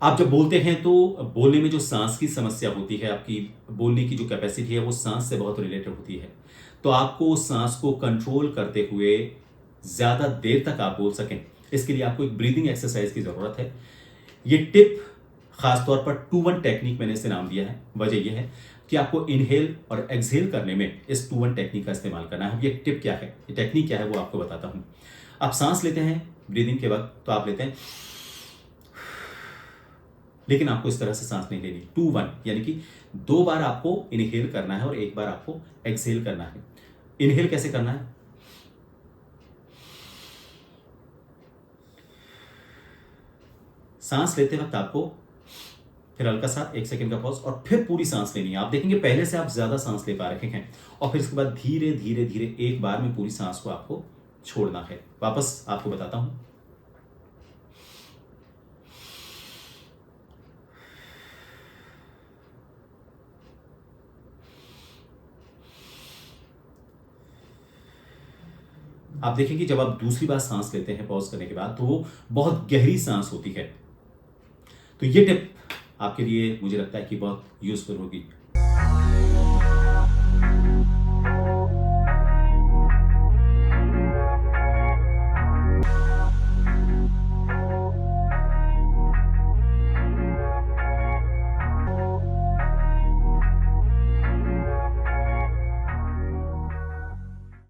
आप जब बोलते हैं तो बोलने में जो सांस की समस्या होती है, आपकी बोलने की जो कैपेसिटी है वो सांस से बहुत रिलेटेड होती है। तो आपको सांस को कंट्रोल करते हुए ज़्यादा देर तक आप बोल सकें, इसके लिए आपको एक ब्रीदिंग एक्सरसाइज की ज़रूरत है। ये टिप खासतौर पर 2-1 टेक्निक मैंने इसे नाम दिया है। वजह यह है कि आपको इनहेल और एक्सहेल करने में इस 2-1 टेक्निक का इस्तेमाल करना है। ये टिप क्या है, ये टेक्निक क्या है, वो आपको बताता हूं। आप सांस लेते हैं ब्रीदिंग के वक्त, तो आप लेते हैं, लेकिन आपको इस तरह से सांस नहीं लेनी। 2-1 यानी कि 2 बार आपको इनहेल करना है और 1 बार आपको एक्सहेल करना है। इनहेल कैसे करना है? सांस लेते वक्त आपको फिर हल्का सा 1 सेकंड का पॉज और फिर पूरी सांस लेनी है। आप देखेंगे पहले से आप ज्यादा सांस ले पा रहे हैं और फिर इसके बाद धीरे धीरे धीरे एक बार में पूरी सांस को आपको छोड़ना है। वापस आपको बताता हूं। आप देखेंगे जब आप दूसरी बार सांस लेते हैं पॉज करने के बाद, तो वो बहुत गहरी सांस होती है। तो ये टिप आपके लिए मुझे लगता है कि बहुत यूजफुल होगी।